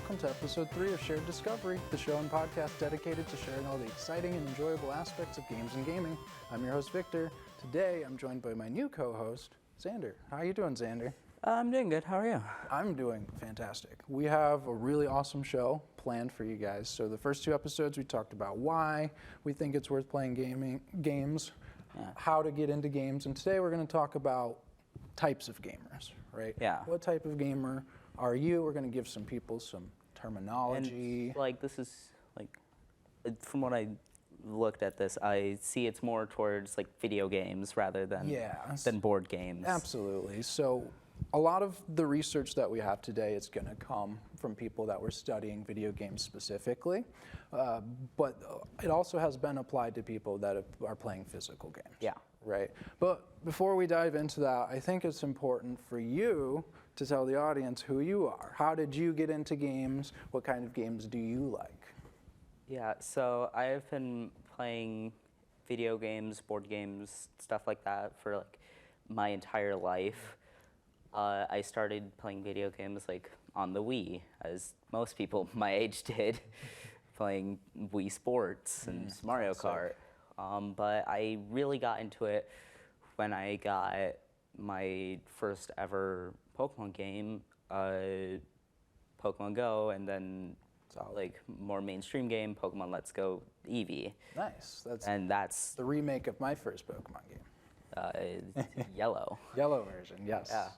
welcome to episode 3 of Shared Discovery, the show and podcast dedicated to sharing all the exciting and enjoyable aspects of games and gaming. I'm your host, Victor. Today, I'm joined by my new co-host, Xander. How are you doing, Xander? I'm doing good. How are you? I'm doing fantastic. We have a really awesome show planned for you guys. So the first 2 episodes, we talked about why we think it's worth playing games, how to get into games, and today we're going to talk about types of gamers, right? Yeah. What type of gamer are you? We're going to give some people some terminology. And, this is, from what I looked at this, I see it's more towards, video games rather than board games. Absolutely. So a lot of the research that we have today is going to come from people that were studying video games specifically, but it also has been applied to people that are playing physical games. Yeah. Right. But before we dive into that, I think it's important for you to tell the audience who you are. How did you get into games? What kind of games do you like? Yeah, so I've been playing video games, board games, stuff like that for my entire life. I started playing video games on the Wii, as most people my age did, playing Wii Sports and Mario Kart. But I really got into it when I got my first ever Pokemon game, Pokemon Go, and then more mainstream game, Pokemon Let's Go Eevee. Nice. That's the remake of my first Pokemon game. Yellow. Yellow version, yes. Yeah.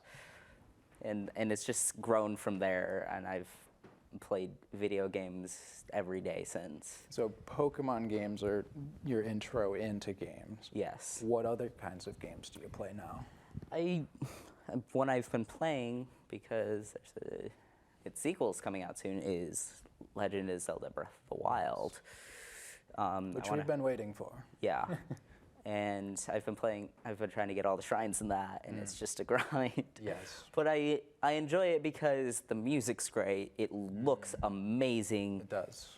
And it's just grown from there, and I've played video games every day since. So Pokemon games are your intro into games. Yes. What other kinds of games do you play now? One I've been playing, because its sequel's coming out soon, is Legend of Zelda Breath of the Wild. Which we've been waiting for. Yeah. And I've been trying to get all the shrines in that, and it's just a grind. Yes. But I enjoy it because the music's great. It looks amazing. It does.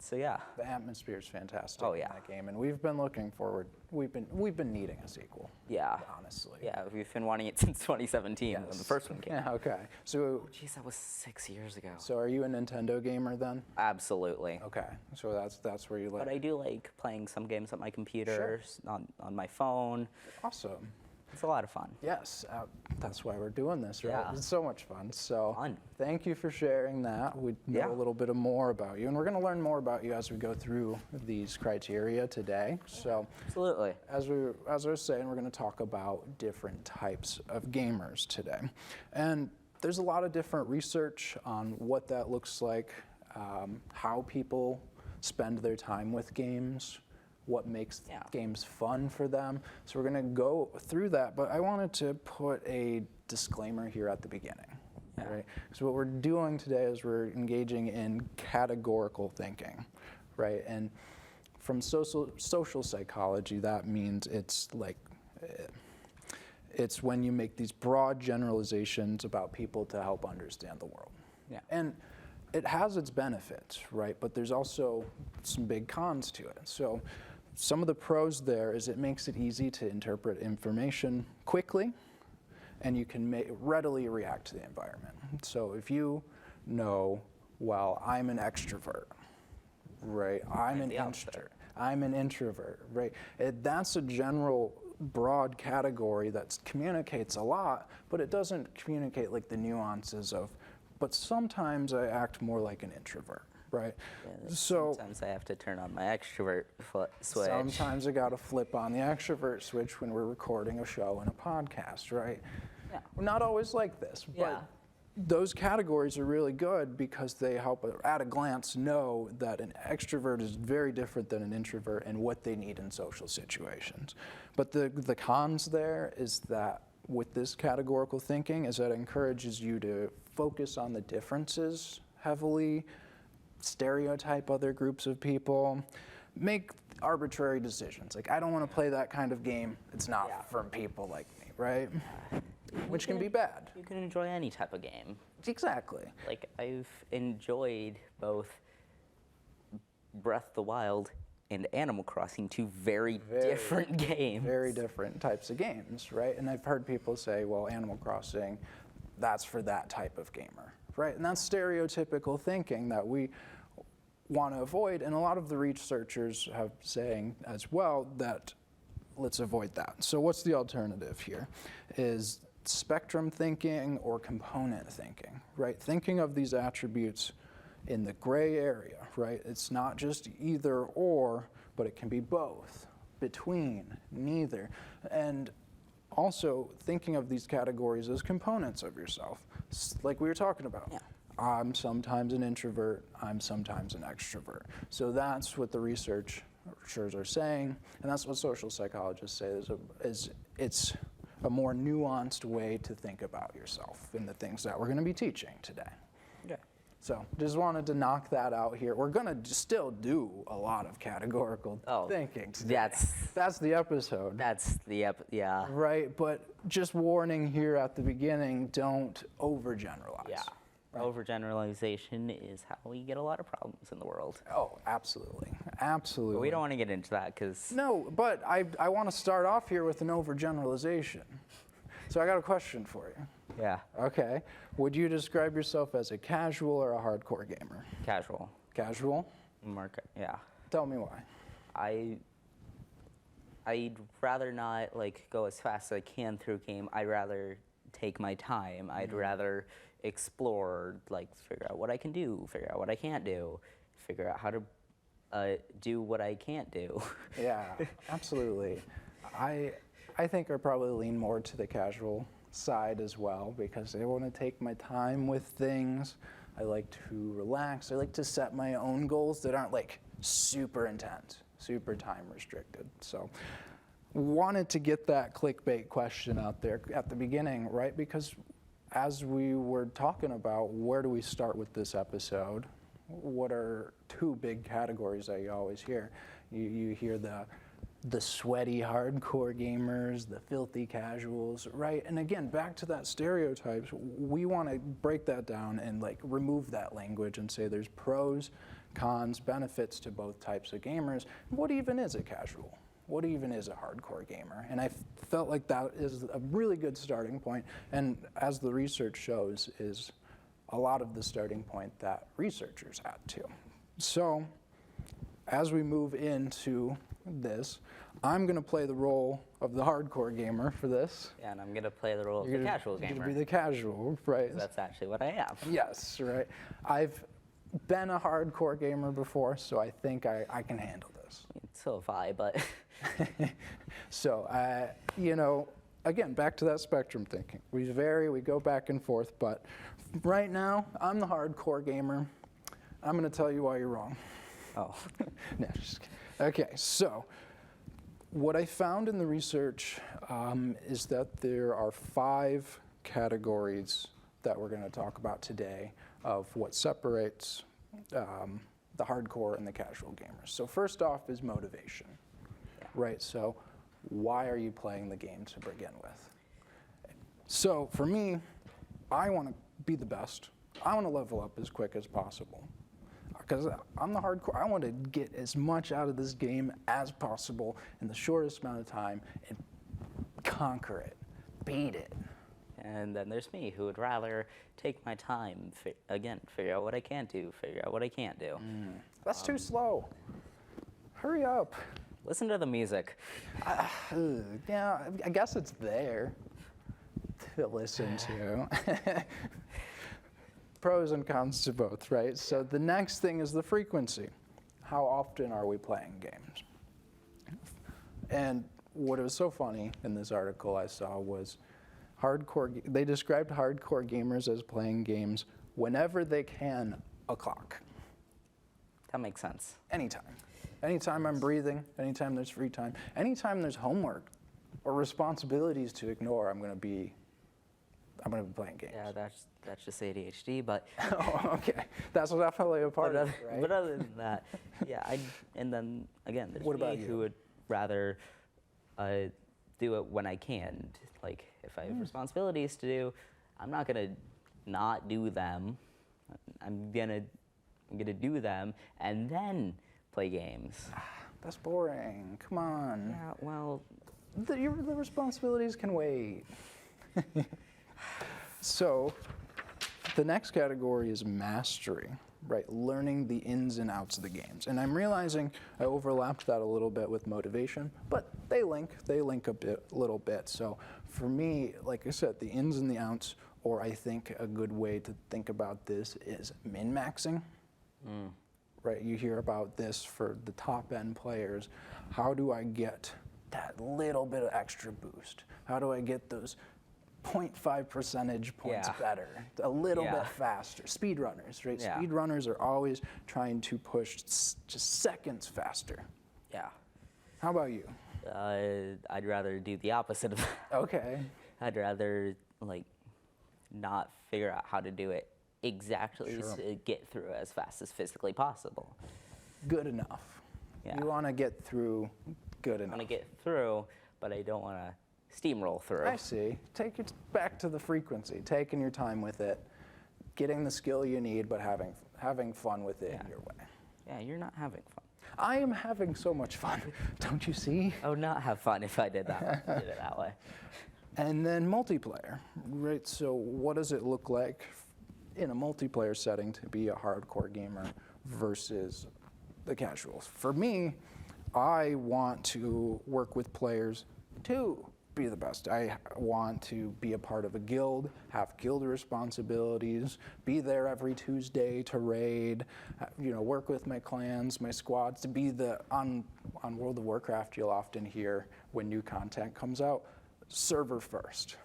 So yeah. The atmosphere is fantastic in that game, and we've been looking forward. We've been needing a sequel. Yeah. Honestly. Yeah, we've been wanting it since 2017 when the first one came out. Yeah, okay. So Jeez, that was 6 years ago. So are you a Nintendo gamer then? Absolutely. Okay. So that's where you live. But I do like playing some games on my computer, on my phone. Awesome. It's a lot of fun. Yes, that's why we're doing this, right? Yeah. It's so much fun. So Fun. Thank you for sharing that. We know a little bit more about you, and we're going to learn more about you as we go through these criteria today. So Absolutely. As I was saying, we're going to talk about different types of gamers today. And there's a lot of different research on what that looks like, how people spend their time with games, what makes games fun for them. So we're going to go through that, but I wanted to put a disclaimer here at the beginning. Right? So what we're doing today is we're engaging in categorical thinking, right? And from social psychology, that means it's when you make these broad generalizations about people to help understand the world. Yeah. And it has its benefits, right? But there's also some big cons to it. So some of the pros there is it makes it easy to interpret information quickly, and you can readily react to the environment. So if you know, well, I'm an extrovert, right? I'm an introvert, right? That's a general broad category that communicates a lot, but it doesn't communicate the nuances of, but sometimes I act more like an introvert. Right. Yeah, sometimes I have to turn on my extrovert switch. Sometimes I got to flip on the extrovert switch when we're recording a show and a podcast, right? Yeah. We're not always like this, but those categories are really good because they help at a glance know that an extrovert is very different than an introvert and what they need in social situations. But the cons there is that with this categorical thinking is that it encourages you to focus on the differences heavily, stereotype other groups of people, make arbitrary decisions. I don't want to play that kind of game. It's not for people like me, right? Which can be bad. You can enjoy any type of game. Exactly. I've enjoyed both Breath of the Wild and Animal Crossing, two very different games. Very different types of games, right? And I've heard people say, well, Animal Crossing, that's for that type of gamer, right? And that's stereotypical thinking that we want to avoid, and a lot of the researchers have saying as well that let's avoid that. So what's the alternative here? Is spectrum thinking or component thinking, right? Thinking of these attributes in the gray area, right? It's not just either or, but it can be both, between, neither. And also thinking of these categories as components of yourself, like we were talking about. Yeah. I'm sometimes an introvert, I'm sometimes an extrovert. So that's what the researchers are saying, and that's what social psychologists say is it's a more nuanced way to think about yourself in the things that we're going to be teaching today. Okay. So just wanted to knock that out here. We're going to still do a lot of categorical thinking today. That's the episode. Yeah. Right, but just warning here at the beginning, don't overgeneralize. Yeah. Right. Overgeneralization is how we get a lot of problems in the world. Oh, absolutely. Absolutely. But we don't want to get into that because... No, but I want to start off here with an overgeneralization. So I got a question for you. Yeah. Okay. Would you describe yourself as a casual or a hardcore gamer? Casual. Casual? Yeah. Tell me why. I'd rather not go as fast as I can through a game. I'd rather take my time. I'd rather explore, figure out what I can do, figure out what I can't do, figure out how to do what I can't do. Yeah, absolutely. I think I probably lean more to the casual side as well because I want to take my time with things. I like to relax. I like to set my own goals that aren't super intense, super time restricted. So wanted to get that clickbait question out there at the beginning, right? Because as we were talking about where do we start with this episode, what are two big categories that you always hear? You hear the sweaty hardcore gamers, the filthy casuals, right? And again, back to that stereotypes, we want to break that down and remove that language and say there's pros, cons, benefits to both types of gamers. What even is a casual? What even is a hardcore gamer? And I felt like that is a really good starting point. And as the research shows, is a lot of the starting point that researchers had too. So as we move into this, I'm going to play the role of the hardcore gamer for this. Yeah, and I'm going to play the role of the casual gamer. You're going to be the casual, right? That's actually what I am. Yes, right. I've been a hardcore gamer before, so I think I can handle this. So have I, but... So, again, back to that spectrum thinking. We go back and forth, but right now, I'm the hardcore gamer. I'm going to tell you why you're wrong. Oh. No, just kidding. Okay, so what I found in the research is that there are 5 categories that we're going to talk about today of what separates the hardcore and the casual gamers. So first off is motivation, right? So why are you playing the game to begin with? So for me, I want to be the best. I want to level up as quick as possible. Because I'm the hardcore, I want to get as much out of this game as possible in the shortest amount of time and conquer it, beat it. And then there's me, who would rather take my time, figure out what I can do, figure out what I can't do. That's too slow. Hurry up. Listen to the music. Yeah, I guess it's there to listen to. Pros and cons to both, right? So the next thing is the frequency. How often are we playing games? And what was so funny in this article I saw was they described hardcore gamers as playing games whenever they can, a clock. That makes sense. Anytime. Anytime I'm breathing, anytime there's free time, anytime there's homework or responsibilities to ignore, I'm going to be playing games. Yeah, that's just ADHD, but... Oh, okay. That's definitely a part of it, right? But other than that, yeah, and then, again, there's me who would rather do it when I can. If I have responsibilities to do, I'm not going to not do them. I'm gonna do them and then play games. That's boring. Come on. Yeah, well... The responsibilities can wait. So, The next category is mastery, right? Learning the ins and outs of the games. And I'm realizing I overlapped that a little bit with motivation, but they link a little bit. So for me, like I said, the ins and the outs, or I think a good way to think about this is min-maxing. Right, you hear about this for the top end players. How do I get that little bit of extra boost? How do I get those 0.5 percentage points better, a little bit faster? Speedrunners, right? Yeah. Speedrunners are always trying to push just seconds faster. Yeah. How about you? I'd rather do the opposite of that. Okay. I'd rather like not figure out how to do it exactly, Sure. get through as fast as physically possible. Good enough. Yeah. You want to get through good I enough. want to get through, but I don't want to steamroll through. I see. Take it back to the frequency, taking your time with it, getting the skill you need, but having fun with it in your way. Yeah, you're not having fun. I am having so much fun. Don't you see? I would not have fun if I did it that way. And then multiplayer, right? So what does it look like in a multiplayer setting to be a hardcore gamer versus the casuals? For me, I want to work with players to be the best. I want to be a part of a guild, have guild responsibilities, be there every Tuesday to raid, work with my clans, my squads, to be on World of Warcraft, you'll often hear when new content comes out, server first,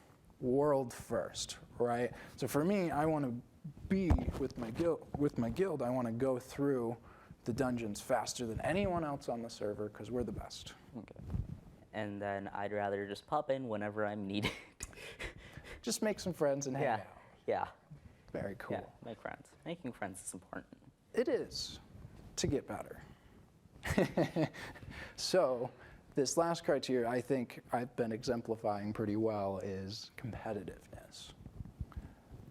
world first, right? So for me, I want to be with my guild, I want to go through the dungeons faster than anyone else on the server because we're the best. Okay. And then I'd rather just pop in whenever I'm needed. Just make some friends and hang out. Yeah. Very cool. Yeah, make friends. Making friends is important. It is, to get better. So this last criteria I think I've been exemplifying pretty well is competitiveness.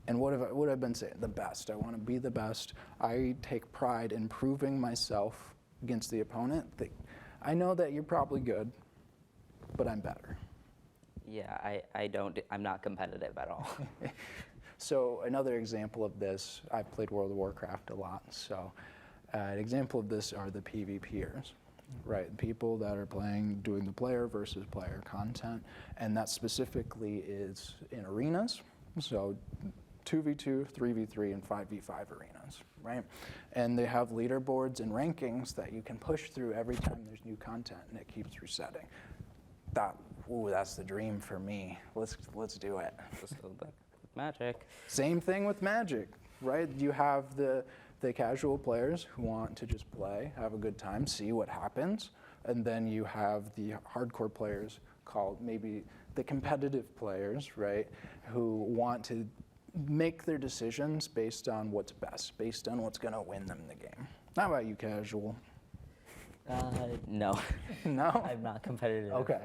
And what have I been saying? The best. I want to be the best. I take pride in proving myself against the opponent. I know that you're probably good, but I'm better. Yeah, I'm not competitive at all. So another example of this, I've played World of Warcraft a lot, so an example of this are the PvPers, right? People that are doing the player versus player content, and that specifically is in arenas, so 2v2, 3v3, and 5v5 arenas, right? And they have leaderboards and rankings that you can push through every time there's new content, and it keeps resetting. That's the dream for me. Let's do it. Just with Magic. Same thing with Magic, right? You have the casual players who want to just play, have a good time, see what happens, and then you have the hardcore players called maybe the competitive players, right? Who want to make their decisions based on what's best, based on what's going to win them the game. How about you, casual? No. No? I'm not competitive. Okay.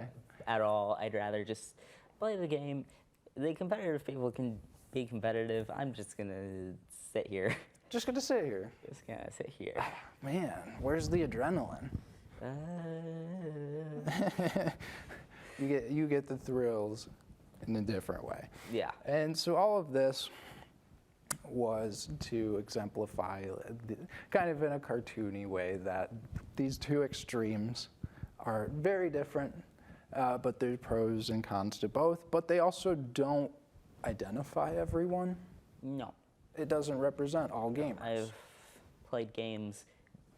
At all. I'd rather just play the game. The competitive people can be competitive. I'm just gonna sit here. Just going to sit here. Just gonna sit here. Man, where's the adrenaline? You get the thrills in a different way. Yeah. And so all of this was to exemplify, kind of in a cartoony way, that these two extremes are very different, but there's pros and cons to both, but they also don't identify everyone. No. It doesn't represent all gamers. I've played games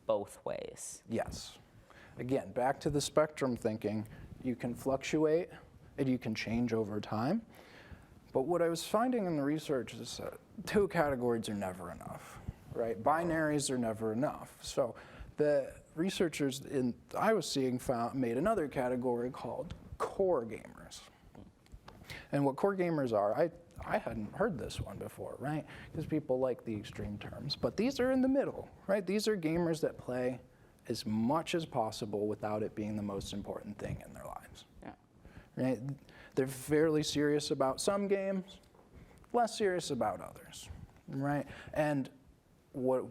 both ways. Yes. Again, back to the spectrum thinking, you can fluctuate and you can change over time. But what I was finding in the research is that two categories are never enough, right? Binaries are never enough. So the researchers I was seeing made another category called core gamers. And what core gamers are, I hadn't heard this one before, right? Because people like the extreme terms. But these are in the middle, right? These are gamers that play as much as possible without it being the most important thing in their lives. Yeah. Right? They're fairly serious about some games, less serious about others, right? And what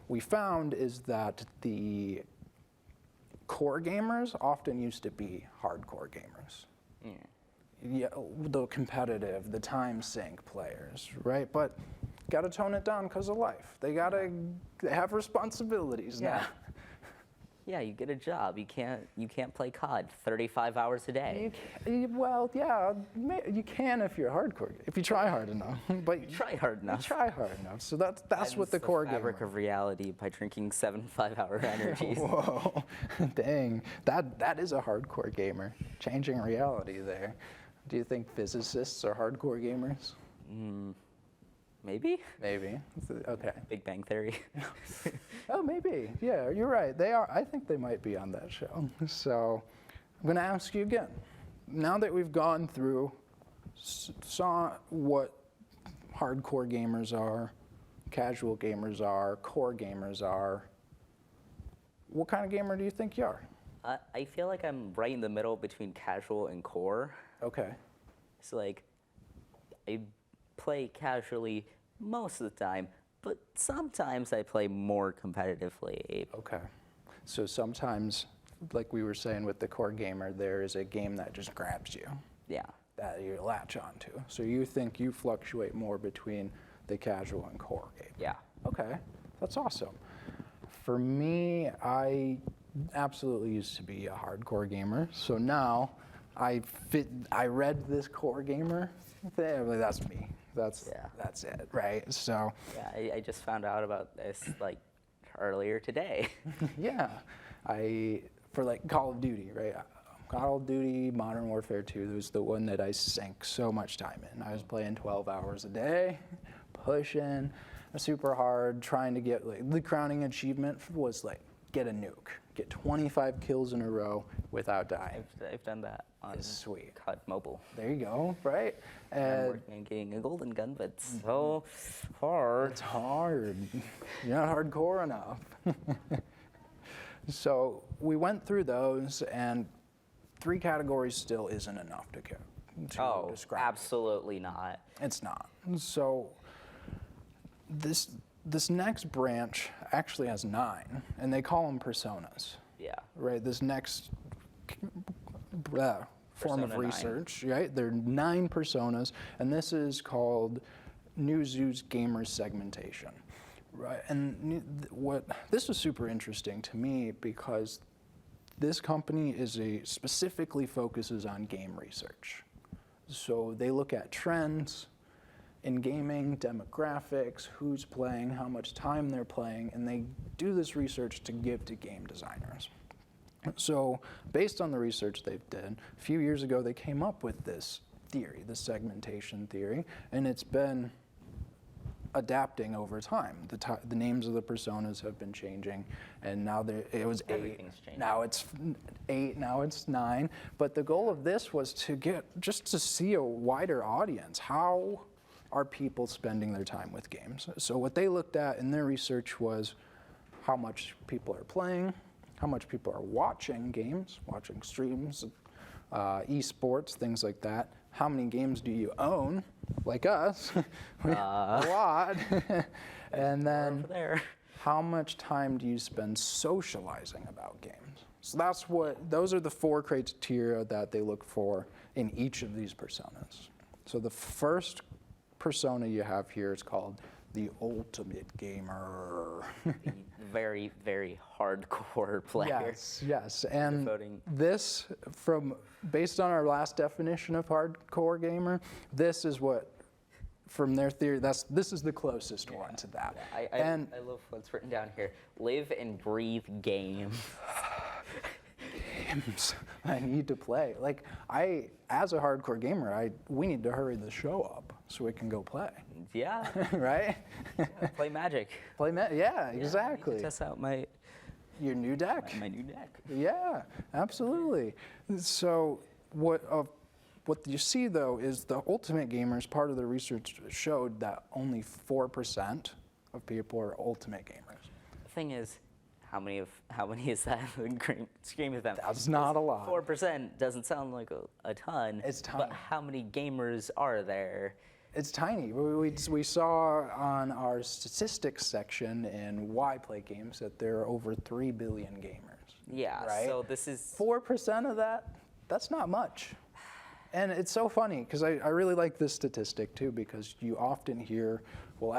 we found is that the core gamers often used to be hardcore gamers. Yeah, the competitive, the time sink players, right? But got to tone it down because of life. They have responsibilities now. Yeah, you get a job. You can't play COD 35 hours a day. Well, yeah, you can if you're hardcore, if you try hard enough. But you Try hard enough. try hard enough. So that's what the Ends core fabric gamer. of reality by drinking 7 5-hour energies. Whoa, dang, that is a hardcore gamer. Changing reality there. Do you think physicists are hardcore gamers? Maybe? Maybe. Okay. Big Bang Theory. Oh, maybe. Yeah, you're right. They are. I think they might be on that show. So I'm going to ask you again. Now that we've gone through, saw what hardcore gamers are, casual gamers are, core gamers are, what kind of gamer do you think you are? I feel like I'm right in the middle between casual and core. Okay. So like, I play casually most of the time, but sometimes I play more competitively. Okay. So sometimes, like we were saying with the core gamer, there is a game that just grabs you, Yeah. that you latch onto. So you think you fluctuate more between the casual and core game. Yeah. Okay, that's awesome. For me, I absolutely used to be a hardcore gamer. So now I read this core gamer thing. Like, that's me. That's it, right? So Yeah, I just found out about this like earlier today. yeah, for like Call of Duty, right? Call of Duty Modern Warfare 2 was the one that I sank so much time in. I was playing 12 hours a day, pushing super hard, trying to get, like, the crowning achievement was like get a nuke, get 25 kills in a row without dying. I've done that on Sweet. COD Mobile. There you go, right? I'm And working on getting a golden gun, but it's so hard. it's hard. You're not hardcore enough. So we went through those, and 3 categories still isn't enough to describe. Absolutely not. It's not. So this next branch actually has 9, and they call them personas. Yeah. Right. This next form of Persona 9. research, right? There are 9 personas, and this is called Newzoo's gamer segmentation. Right, and this was super interesting to me because this company specifically focuses on game research. So they look at trends in gaming, demographics, who's playing, how much time they're playing, and they do this research to give to game designers. So based on the research they've done, a few years ago they came up with this theory, the segmentation theory, and it's been adapting over time. The names of the personas have been changing, and now it was 8. Everything's changing. Now it's 8. Now it's 9. But the goal of this was to see a wider audience. How are people spending their time with games? So what they looked at in their research was how much people are playing, how much people are watching games, watching streams, esports, things like that. How many games do you own, like us? A lot. And then Over there. how much time do you spend socializing about games? So those are the 4 criteria that they look for in each of these personas. So the first persona you have here is called the ultimate gamer. The very, very hardcore player. Yes, and Devoting- this, based on our last definition of hardcore gamer, this is what, from their theory, this is the closest one to that. I love what's written down here. Live and breathe game. Games I need to play. Like, as a hardcore gamer, we need to hurry the show up so we can go play. Yeah. Right? Play Magic. Yeah, I need exactly. to test out my Your new deck. new deck. Yeah, absolutely. So what you see, though, is the ultimate gamers, part of the research showed that only 4% of people are ultimate gamers. The thing is, how many is that in the scheme of them? That's not a lot. 4% doesn't sound like a ton. It's tiny. But how many gamers are there? It's tiny. We saw on our statistics section in Why Play Games that there are over 3 billion gamers. Yeah, right? so this is 4% of that, that's not much. And it's so funny because I really like this statistic too, because you often hear, well,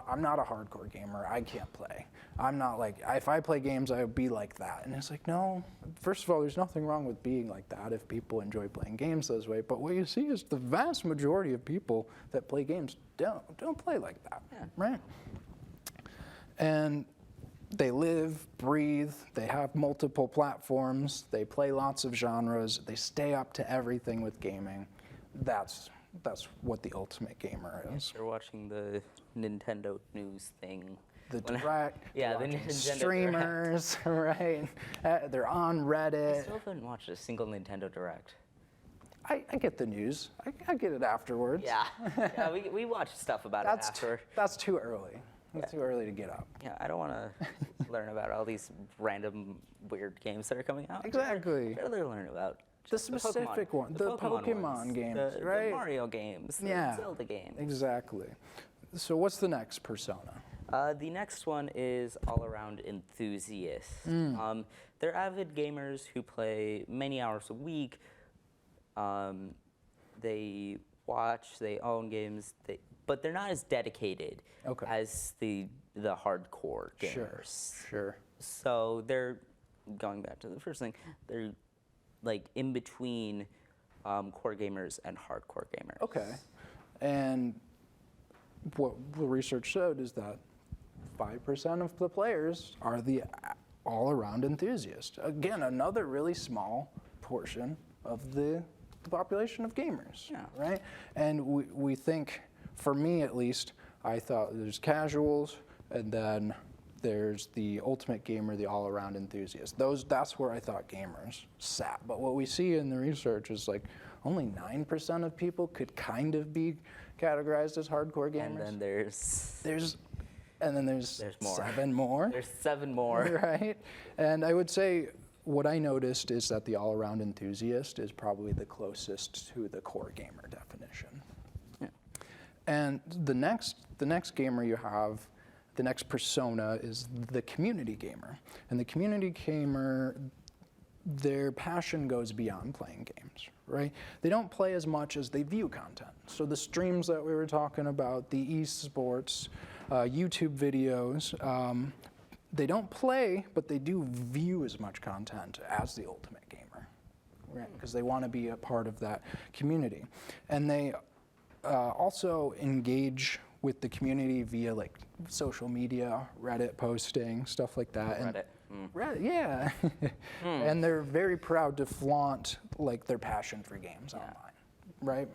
I'm not a hardcore gamer. I can't play. I'm not like, if I play games, I would be like that. And it's like, no, first of all, there's nothing wrong with being like that if people enjoy playing games those way. But what you see is the vast majority of people that play games don't play like that, right? And they live, breathe, they have multiple platforms, they play lots of genres, they stay up to everything with gaming. That's what the ultimate gamer is. You're watching the Nintendo news thing. The direct, yeah, the watching Nintendo streamers, right? They're on Reddit. I still haven't watched a single Nintendo Direct. I get the news. I get it afterwards. Yeah, yeah, we watch stuff about it after. That's too early. It's too early to get up. Yeah, I don't want to learn about all these random weird games that are coming out. Exactly. I'd rather learn about The specific one, the Pokemon ones, games, the right? Mario games, Yeah. the Zelda games. Exactly. So what's the next persona? The next one is all-around enthusiasts. They're avid gamers who play many hours a week. They watch, they own games, but they're not as dedicated as the hardcore gamers. Sure. So they're, going back to the first thing, they're like in between core gamers and hardcore gamers. Okay. And what the research showed is that 5% of the players are the all-around enthusiast. Again, another really small portion of the population of gamers, right? And we think, for me at least, I thought there's casuals, and then there's the ultimate gamer, the all-around enthusiast. That's where I thought gamers sat. But what we see in the research is like only 9% of people could kind of be categorized as hardcore gamers. And then there's more. 7 more. There's 7 more. Right? And I would say what I noticed is that the all-around enthusiast is probably the closest to the core gamer definition. Yeah. And the next gamer you have, the next persona is the community gamer. And the community gamer, their passion goes beyond playing games, right? They don't play as much as they view content. So the streams that we were talking about, the esports, YouTube videos, they don't play, but they do view as much content as the ultimate gamer, right? Because they want to be a part of that community. And they also engage with the community via like social media, Reddit posting, stuff like that. Reddit. Reddit, yeah. And they're very proud to flaunt like their passion for games online, right?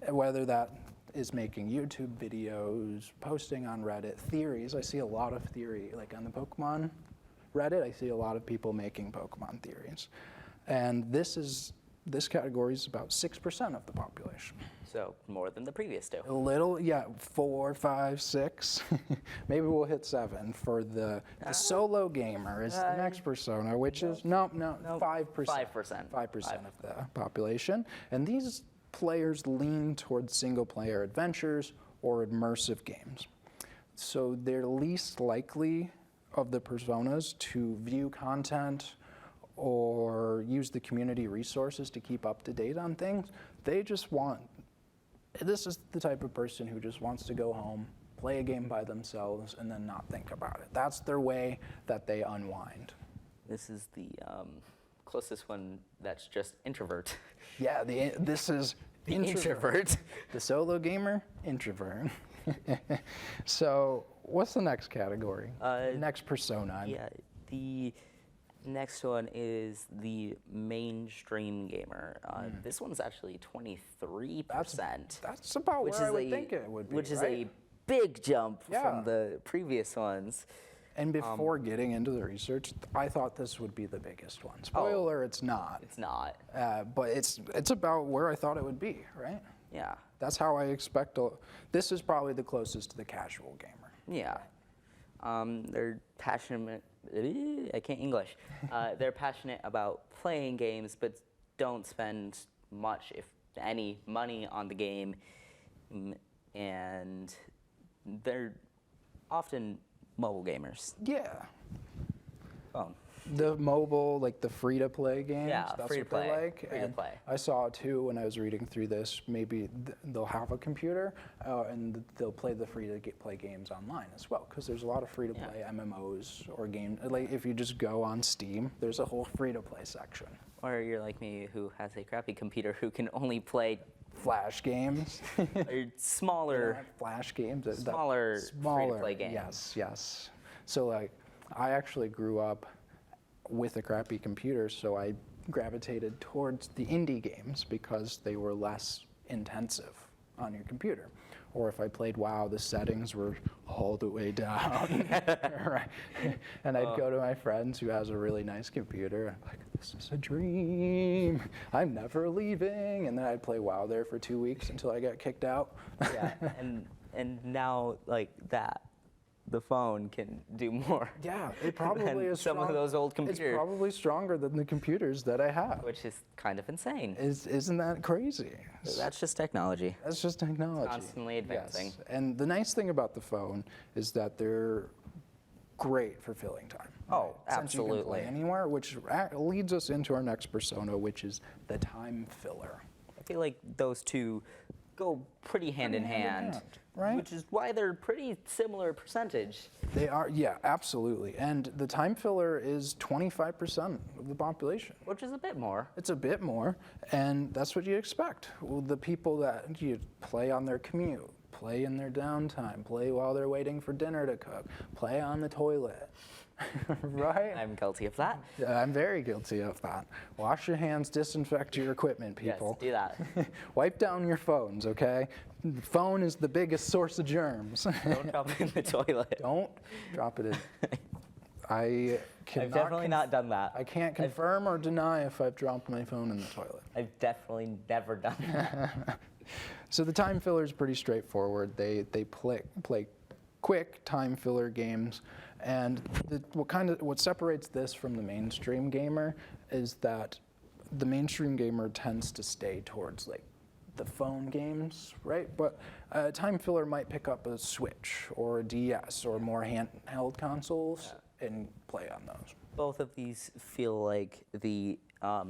Whether that is making YouTube videos, posting on Reddit, theories. I see a lot of theory, like on the Pokemon Reddit, I see a lot of people making Pokemon theories. And this category is about 6% of the population. So more than the previous 2. A little, yeah, 4, 5, 6. Maybe we'll hit 7 for the solo gamer is the next persona, which is, no, 5%. 5%. 5% of the population. And these players lean towards single-player adventures or immersive games. So they're least likely of the personas to view content or use the community resources to keep up to date on things. They just want, this is the type of person who just wants to go home, play a game by themselves, and then not think about it. That's their way that they unwind. This is the closest one that's just introvert. Yeah, this is The introvert. The solo gamer, introvert. So what's the next category? Next persona? Yeah, the next one is the mainstream gamer. This one's actually 23%. That's about where I would think it would be, which is right? a big jump from the previous ones. And before getting into the research, I thought this would be the biggest one. Spoiler, it's not. It's not. But it's about where I thought it would be, right? Yeah. That's how I expect. This is probably the closest to the casual gamer. Yeah. They're passionate. I can't English. They're passionate about playing games, but don't spend much, if any, money on the game. And they're often mobile gamers. Yeah. Phone. The mobile, like the free-to-play games, Yeah, that's free to what they're play. like. Free to And play. I saw too when I was reading through this, maybe they'll have a computer and they'll play the free-to-play games online as well, because there's a lot of free-to-play MMOs or games. Like if you just go on Steam, there's a whole free-to-play section. Or you're like me, who has a crappy computer, who can only play Flash games. smaller, Flash games. smaller free-to-play games. Yes. So like, I actually grew up with a crappy computer, so I gravitated towards the indie games because they were less intensive on your computer. Or if I played WoW, the settings were all the way down. Right. And I'd go to my friends who has a really nice computer, and I'm like, this is a dream. I'm never leaving. And then I'd play WoW there for 2 weeks until I got kicked out. Yeah, and now like that, the phone can do more. Yeah, it probably than is some of strong- those old It's computers, probably stronger than the computers that I have. which is kind of insane. Isn't that crazy? That's just technology. That's just technology. Constantly advancing. Yes. And the nice thing about the phone is that they're great for filling time. Oh, Since you can absolutely. play anywhere, which leads us into our next persona, which is the time filler. I feel like those two go pretty hand in hand, right? which is why they're pretty similar percentage. They are, yeah, absolutely. And the time filler is 25% of the population. Which is a bit more. It's a bit more, and that's what you expect. Well, the people that you play on their commute, play in their downtime, play while they're waiting for dinner to cook, play on the toilet, right? I'm guilty of that. I'm very guilty of that. Wash your hands, disinfect your equipment, people. Yes, do that. Wipe down your phones, okay? The phone is the biggest source of germs. Don't drop it in the toilet. Don't drop it in. I cannot. I've definitely not done that. I can't confirm or deny if I've dropped my phone in the toilet. I've definitely never done that. So the time filler is pretty straightforward. They play quick time filler games, and what separates this from the mainstream gamer is that the mainstream gamer tends to stay towards like the phone games, right? But a time filler might pick up a Switch or a DS or more handheld consoles and play on those. Both of these feel like the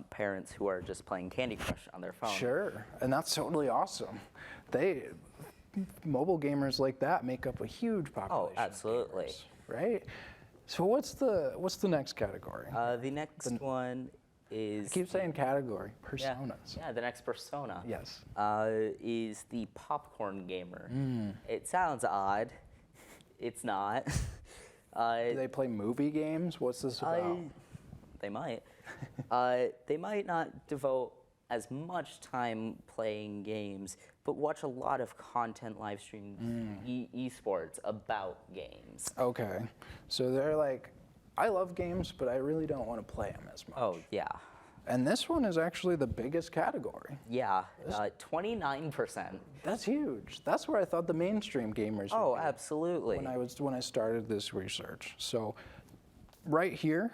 parents who are just playing Candy Crush on their phone. Sure, and that's totally awesome. Mobile gamers like that make up a huge population. Oh, absolutely. Of gamers, right? So what's the next category? The next one is... I keep saying category, personas. Yeah, the next persona. Yes. Is the popcorn gamer. It sounds odd. It's not. Do they play movie games? What's this about? They might. They might not devote as much time playing games, but watch a lot of content live streams, esports about games. Okay, so they're like, I love games, but I really don't want to play them as much. Oh, yeah. And this one is actually the biggest category. Yeah, 29%. That's huge. That's where I thought the mainstream gamers would Oh, be absolutely. when I started this research. So right here,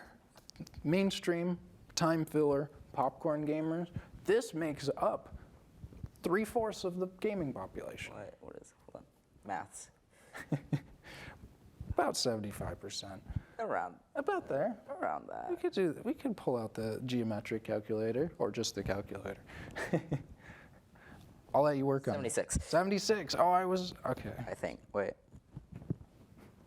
mainstream, time filler, popcorn gamers, this makes up 3/4 of the gaming population. What is, hold on, maths. About 75%. Around About there. that. We could pull out the geometric calculator or just the calculator. I'll let you work on it. 76, 76. Oh, okay. I think. Wait.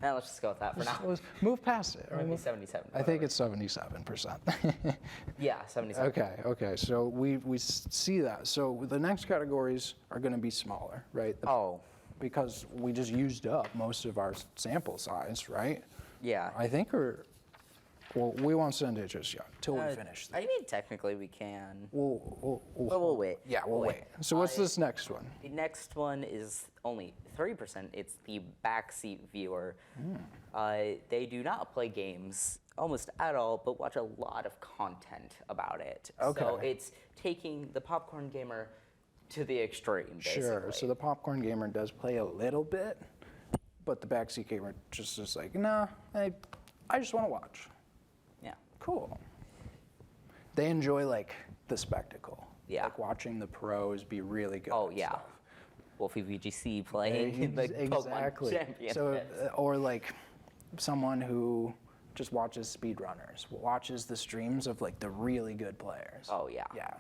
Now let's just go with that for now. Let's move past it. Or maybe 77. I think it's 77%. Yeah, 77. Okay. So we see that. So the next categories are going to be smaller, right? Oh, Because we just used up most of our sample size, right? yeah. I think we won't send it just yet till we finish this. I mean, technically we can. We'll wait. Yeah, we'll wait. So what's this next one? The next one is only 30%. It's the backseat viewer. They do not play games almost at all, but watch a lot of content about it. Okay. So it's taking the popcorn gamer to the extreme, basically. Sure. So the popcorn gamer does play a little bit, but the backseat gamer just is like, nah, I just want to watch. Yeah. Cool. They enjoy like the spectacle. Yeah. Like watching the pros be really good. Oh, at yeah. stuff. Wolfie VGC playing in the Pokemon Exactly. Championship. So, or like someone who just watches speedrunners, watches the streams of like the really good players. Oh, yeah. Yeah.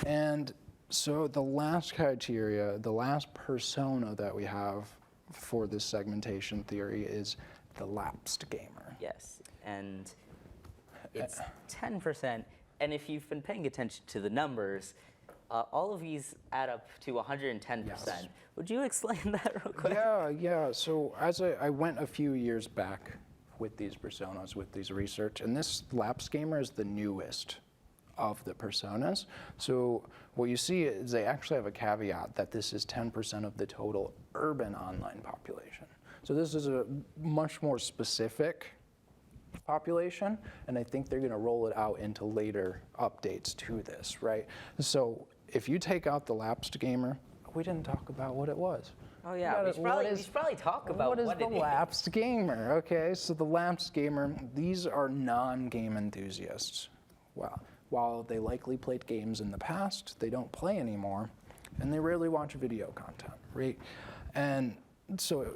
And so the last criteria, the last persona that we have for this segmentation theory is the lapsed gamer. Yes, and it's 10%. And if you've been paying attention to the numbers, all of these add up to 110%. Yes. Would you explain that real quick? Yeah. So as I went a few years back with these personas, with these research, and this lapsed gamer is the newest of the personas. So what you see is they actually have a caveat that this is 10% of the total urban online population. So this is a much more specific population, and I think they're going to roll it out into later updates to this, right? So if you take out the lapsed gamer, we didn't talk about what it was. Oh yeah, we should probably talk about what is the lapsed gamer. Okay, so the lapsed gamer, these are non-game enthusiasts. Well, while they likely played games in the past, they don't play anymore, and they rarely watch video content, right? And so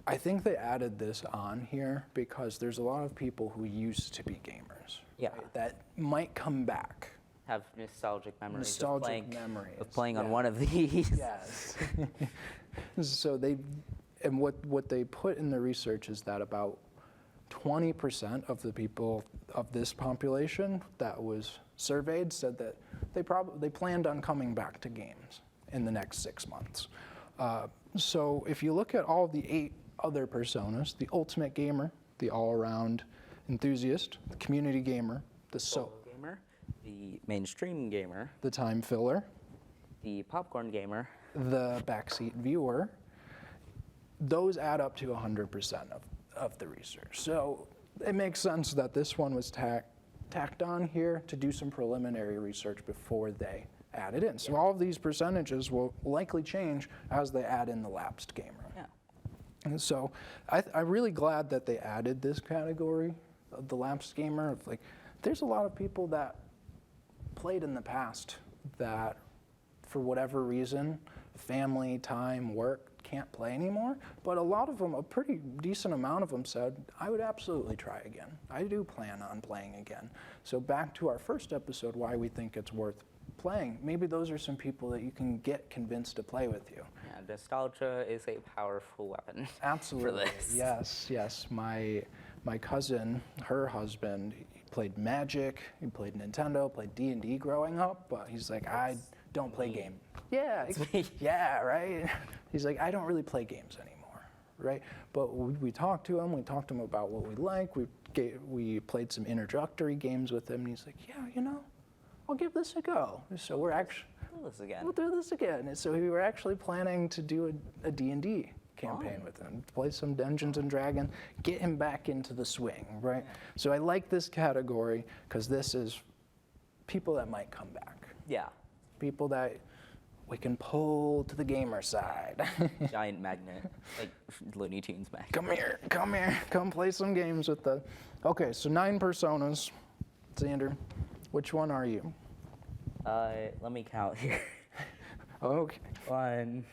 I think they added this on here because there's a lot of people who used to be gamers, Yeah. right, that might come back. Have nostalgic memories Nostalgic memories, of playing on yeah. one of these. Yes. So what they put in the research is that about 20% of the people of this population that was surveyed said that they planned on coming back to games in the next 6 months. So if you look at all the 8 other personas, the ultimate gamer, the all-around enthusiast, the community gamer, the Solo gamer, the mainstream gamer, the time filler, the popcorn gamer, the backseat viewer, those add up to 100% of the research. So it makes sense that this one was tacked on here to do some preliminary research before they add it in. So all of these percentages will likely change as they add in the lapsed gamer. Yeah. And so I'm really glad that they added this category of the lapsed gamer. Of like, there's a lot of people that played in the past that, for whatever reason, family, time, work, can't play anymore. But a lot of them, a pretty decent amount of them said, I would absolutely try again. I do plan on playing again. So back to our first episode, why we think it's worth playing. Maybe those are some people that you can get convinced to play with you. Yeah, nostalgia is a powerful weapon. Absolutely. For this. Yes. My cousin, her husband, he played Magic, he played Nintendo, played D&D growing up, but he's like, I don't play games. Yeah, yeah, right? He's like, I don't really play games anymore, right? But we talked to him about what we like, we played some introductory games with him, and he's like, yeah, I'll give this a go. So we'll do this again. And so we were actually planning to do a D&D campaign with him, play some Dungeons and Dragons, get him back into the swing, right? Yeah. So I like this category because this is people that might come back. Yeah. People that we can pull to the gamer side. Giant magnet, like Looney Tunes magnet. Come here, come play some games with the. Okay, so 9 personas. Xander, which one are you? Let me count here. Okay. 1.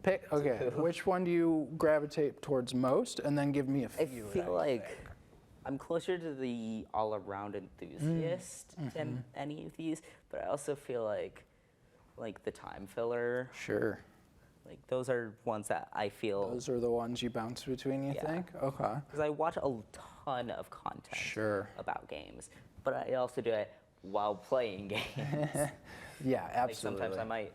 Pick. Okay. 2. Which one do you gravitate towards most, and then give me a few. I feel like I'm closer to the all-around enthusiast than any of these, but I also feel like the time filler. Sure. Like those are ones that I feel. Those are the ones you bounce between, you think? Okay. Because I watch a ton of content about games, but I also do it while playing games. Yeah, absolutely. Like sometimes I might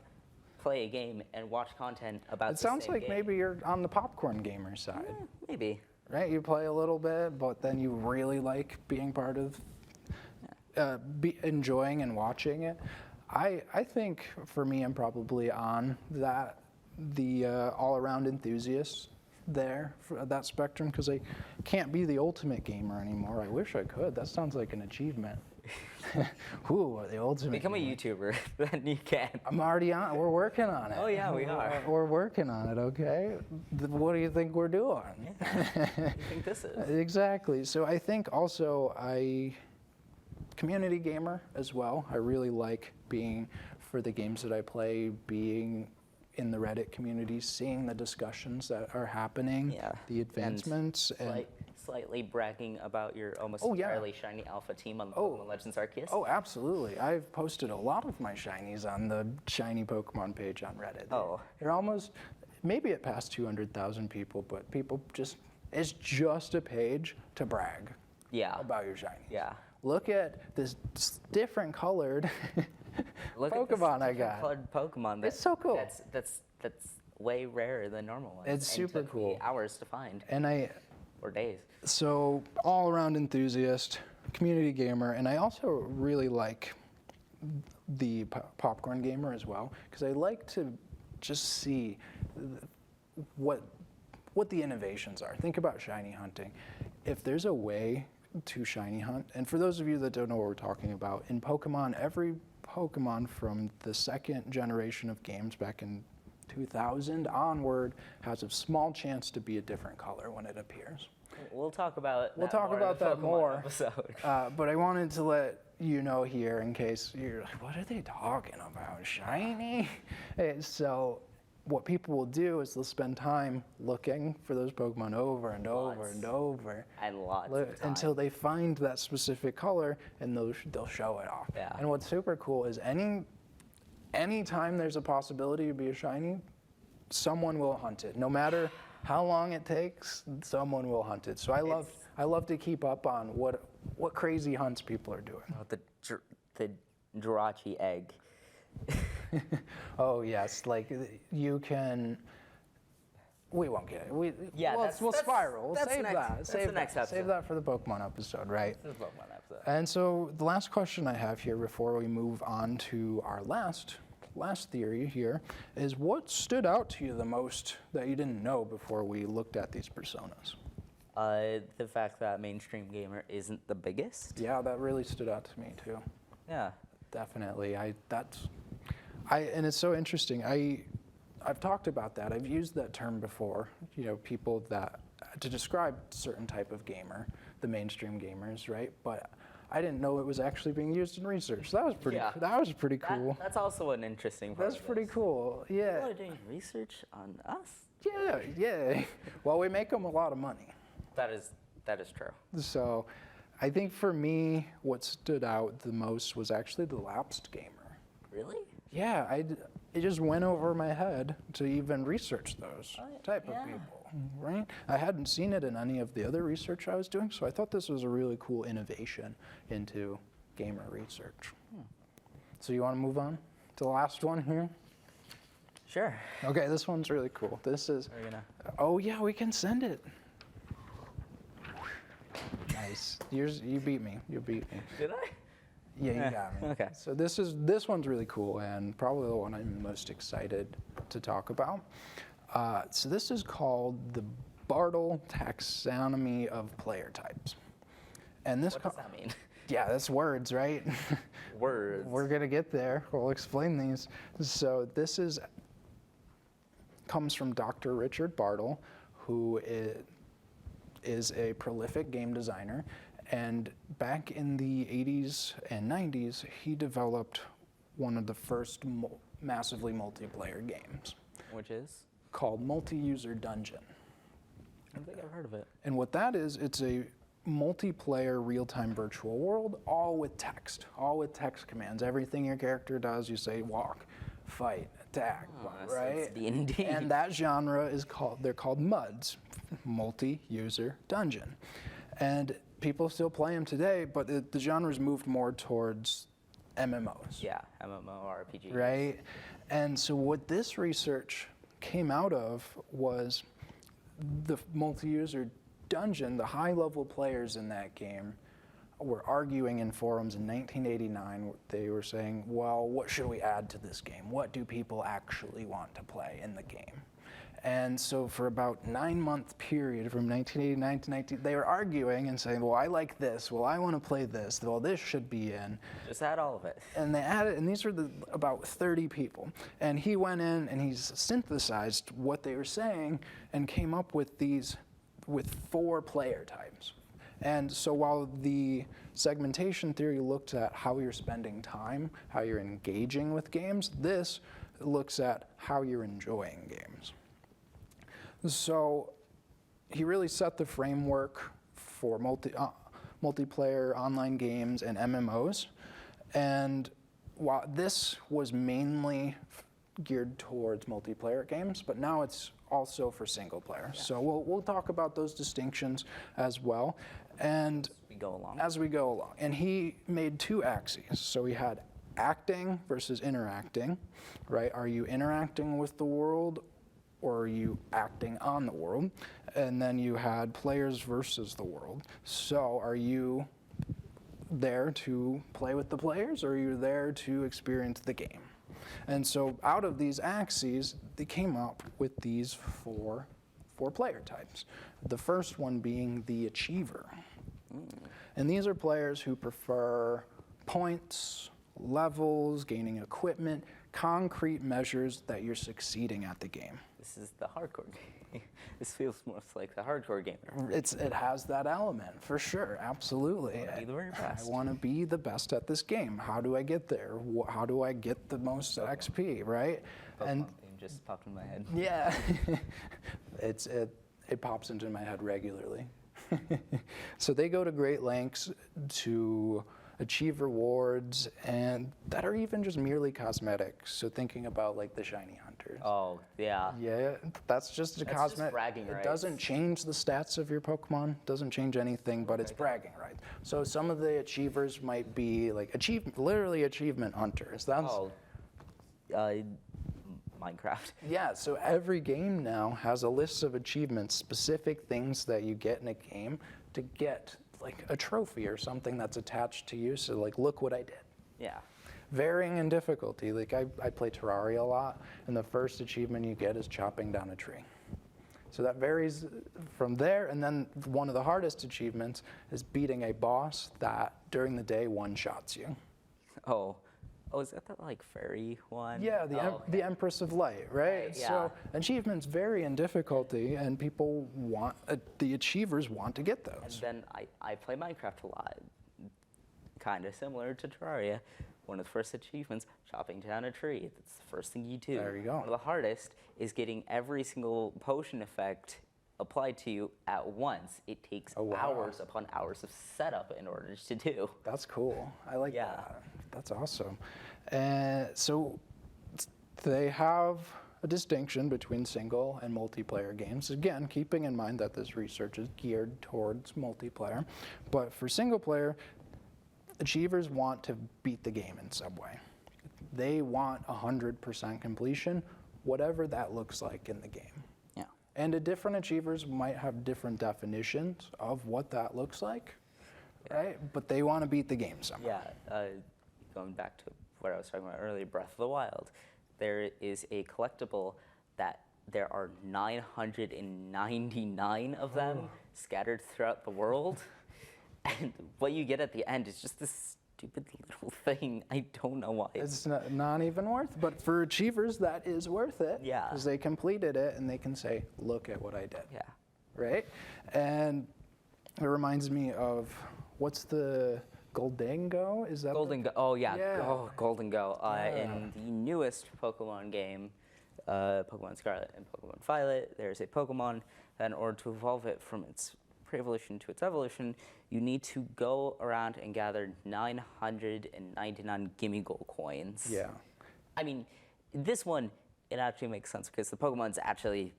play a game and watch content about it sounds like game. Maybe you're on the popcorn gamer side. Maybe. Right? You play a little bit, but then you really like being part of enjoying and watching it. I think for me, I'm probably on the all-around enthusiast there for that spectrum, because I can't be the ultimate gamer anymore. I wish I could. That sounds like an achievement. Ooh, the ultimate. Become gamer. a YouTuber, then you can. I'm already on. We're working on it. Oh yeah, we are. We're working on it. Okay. What do you think we're doing? Yeah. What do you think this is? Exactly. So I think also community gamer as well. I really like being, for the games that I play, being in the Reddit community, seeing the discussions that are happening, the advancements, and slightly bragging about your almost Oh, yeah. entirely shiny alpha team on the Oh. Pokemon Legends Arceus? Oh, absolutely. I've posted a lot of my shinies on the shiny Pokemon page on Reddit. Oh. They're almost, maybe it passed 200,000 people, but people just, it's just a page to brag Yeah. about your shinies. Yeah. Look at this different colored Look Pokemon at I this got. colored Pokemon. It's so cool. That's way rarer than normal ones. It's and super took me cool. hours to find, And or days. so all around enthusiast, community gamer, and I also really like the popcorn gamer as well, because I like to just see what the innovations are. Think about shiny hunting. If there's a way to shiny hunt, and for those of you that don't know what we're talking about, in Pokemon, every Pokemon from the second generation of games back in 2000 onward has a small chance to be a different color when it appears. We'll talk about We'll that talk more in about the that Pokemon more. episode. But I wanted to let you know here in case you're like, what are they talking about? Shiny? So what people will do is they'll spend time looking for those Pokemon over and over Lots. and over. And lots of time. Until they find that specific color and they'll show it off. Yeah. And what's super cool is any time there's a possibility to be a shiny, someone will hunt it. No matter how long it takes, someone will hunt it. So I love to keep up on what crazy hunts people are doing. Oh, the Jirachi egg. Oh yes, like you can. We won't get it. Yeah, we'll spiral. We'll that's save next- that. that's Save the next that. episode. Save that for the Pokemon episode, right? This is a Pokemon episode. And so the last question I have here before we move on to our last theory here is what stood out to you the most that you didn't know before we looked at these personas? The fact that mainstream gamer isn't the biggest. Yeah, that really stood out to me too. Yeah. Definitely. And it's so interesting. I've talked about that. I've used that term before, people that, to describe certain type of gamer, the mainstream gamers, right? But I didn't know it was actually being used in research. That was pretty. Yeah. That was pretty cool. That's also an interesting part. That's of pretty this. cool. People Yeah. are doing research on us. Yeah. Well, we make them a lot of money. That is true. So, I think for me, what stood out the most was actually the lapsed gamer. Really? Yeah, it just went over my head to even research those type yeah. of people, right? I hadn't seen it in any of the other research I was doing, so I thought this was a really cool innovation into gamer research. So you want to move on to the last one here? Sure. Okay, this one's really cool. This is, Are you gonna? oh yeah, we can send it. Nice. You beat me. You beat me. Did I? Yeah, you got me. Okay. So this one's really cool and probably the one I'm most excited to talk about. So this is called the Bartle taxonomy of player types. And this What does that mean? yeah, that's words, right? Words. We're gonna get there. We'll explain these. So this comes from Dr. Richard Bartle, who is a prolific game designer. And back in the 80s and 90s, he developed one of the first massively multiplayer games Which is? called Multi-User Dungeon. I don't think I've heard of it. And what that is, it's a multiplayer real-time virtual world, all with text commands. Everything your character does, you say walk, fight, attack, right? It's D&D. And that genre they're called MUDs, Multi-User Dungeon. And people still play them today, but the genre's moved more towards MMOs. Yeah, MMORPG. Right? And so what this research came out of was the multi-user dungeon, the high-level players in that game were arguing in forums in 1989. They were saying, well, what should we add to this game? What do people actually want to play in the game? And so for about 9-month period, from 1989 to 19, they were arguing and saying, well, I like this. Well, I want to play this. Well, this should be in. Just add all of it. And they added, and these were about 30 people. And he went in and he's synthesized what they were saying and came up with 4 player types. And so while the segmentation theory looked at how you're spending time, how you're engaging with games, this looks at how you're enjoying games. So he really set the framework for multiplayer online games and MMOs. And while this was mainly geared towards multiplayer games, but now it's also for single player. Yeah. So we'll talk about those distinctions as well. And as we go along. And he made two axes. So he had acting versus interacting, right? Are you interacting with the world or are you acting on the world? And then you had players versus the world. So are you there to play with the players or are you there to experience the game? And so out of these axes, they came up with these four player types. The first one being the achiever. And these are players who prefer points, levels, gaining equipment, concrete measures that you're succeeding at the game. This is the hardcore game. This feels more like the hardcore gamer. It has that element, for sure, absolutely. Be the very best. I want to be the best at this game. How do I get there? How do I get the most XP, right? And just popped in my head. Yeah, it pops into my head regularly. So they go to great lengths to achieve rewards and that are even just merely cosmetic. So thinking about like the shiny hunters. Oh, yeah. Yeah, that's just a cosmetic. Just bragging rights. It doesn't change the stats of your Pokemon, doesn't change anything, but it's bragging rights. So some of the achievers might be like literally achievement hunters. That's Minecraft. Yeah, so every game now has a list of achievements, specific things that you get in a game to get like a trophy or something that's attached to you. So like, look what I did. Yeah. Varying in difficulty. Like I play Terraria a lot, and the first achievement you get is chopping down a tree. So that varies from there, and then one of the hardest achievements is beating a boss that during the day one-shots you. Oh, is that the like fairy one? Yeah, the Empress of Light, right? Yeah. So achievements vary in difficulty, and people want the achievers want to get those. And then I play Minecraft a lot, kind of similar to Terraria. One of the first achievements, chopping down a tree. That's the first thing you do. There you go. One of the hardest is getting every single potion effect applied to you at once. It takes hours upon hours of setup in order to do. That's cool. I like that. That's awesome. And so they have a distinction between single and multiplayer games. Again, keeping in mind that this research is geared towards multiplayer. But for single player, achievers want to beat the game in some way. They want 100% completion, whatever that looks like in the game. Yeah. And different achievers might have different definitions of what that looks like, right? But they want to beat the game somehow. Yeah. Going back to what I was talking about earlier, Breath of the Wild, there is a collectible that there are 999 of them scattered throughout the world. And what you get at the end is just this stupid little thing. I don't know why. It's not even worth it. But for achievers, that is worth it. Yeah. Because they completed it and they can say, look at what I did. Yeah. Right? And it reminds me of, what's the Golden Go? Is that Golden Go? Oh, yeah. Yeah. Oh, Golden Go. In the newest Pokemon game, Pokemon Scarlet and Pokemon Violet, there's a Pokemon that in order to evolve it from its pre-evolution to its evolution, you need to go around and gather 999 Gimme Gold coins. Yeah. I mean, this one, it actually makes sense because the Pokemon's actually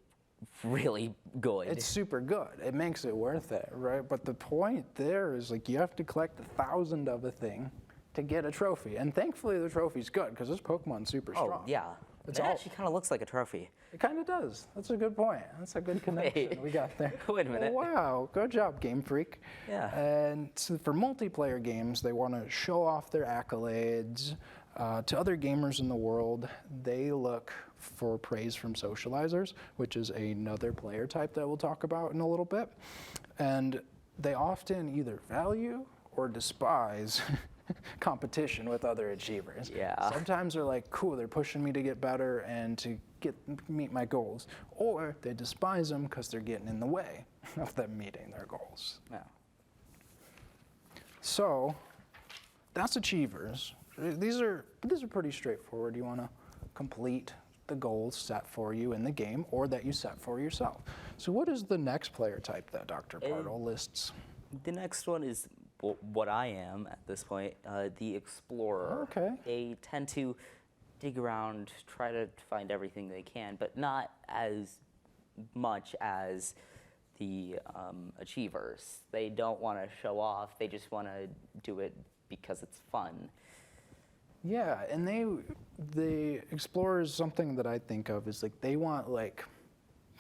really good. It's super good. It makes it worth it, right? But the point there is like you have to collect 1,000 of a thing to get a trophy. And thankfully the trophy's good because this Pokemon's super strong. Oh, yeah. It actually kind of looks like a trophy. It kind of does. That's a good point. That's a good connection we got there. Wait a minute. Oh, wow, good job, Game Freak. Yeah. And so for multiplayer games, they want to show off their accolades. To other gamers in the world, they look for praise from socializers, which is another player type that we'll talk about in a little bit. And they often either value or despise competition with other achievers. Yeah. Sometimes they're like, cool, they're pushing me to get better and to meet my goals. Or they despise them because they're getting in the way of them meeting their goals. Yeah. So that's achievers. These are pretty straightforward. You want to complete the goals set for you in the game or that you set for yourself. So what is the next player type that Dr. Partle lists? The next one is what I am at this point, the explorer. Okay. They tend to dig around, try to find everything they can, but not as much as the achievers. They don't want to show off. They just want to do it because it's fun. Yeah, and the explorers, something that I think of is like they want like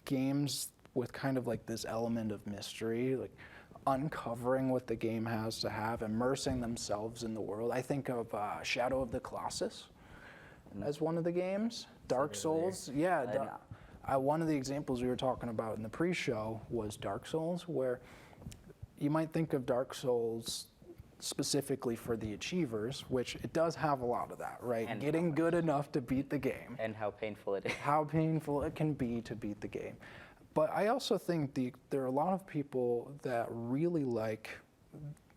games with kind of like this element of mystery, like uncovering what the game has to have, immersing themselves in the world. I think of Shadow of the Colossus as one of the games. Dark Souls, yeah. One of the examples we were talking about in the pre-show was Dark Souls, where you might think of Dark Souls specifically for the achievers, which it does have a lot of that, right? And getting good enough to beat the game. And how painful it is. How painful it can be to beat the game. But I also think there are a lot of people that really like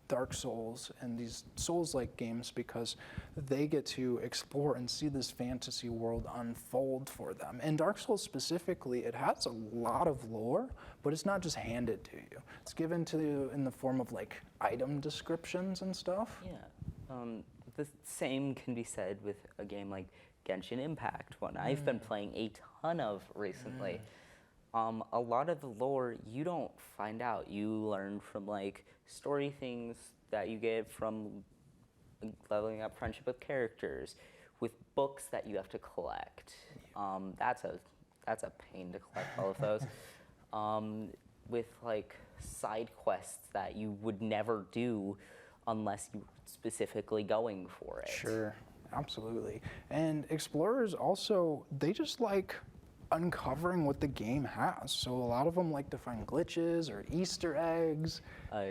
Dark Souls and these Souls-like games because they get to explore and see this fantasy world unfold for them. And Dark Souls specifically, it has a lot of lore, but it's not just handed to you. It's given to you in the form of like item descriptions and stuff. Yeah. The same can be said with a game like Genshin Impact, one I've been playing a ton of recently. A lot of the lore you don't find out. You learn from like story things that you get from leveling up friendship with characters, with books that you have to collect. That's a pain to collect all of those. With like side quests that you would never do unless you were specifically going for it. Sure, absolutely. And explorers also, they just like uncovering what the game has. So a lot of them like to find glitches or Easter eggs,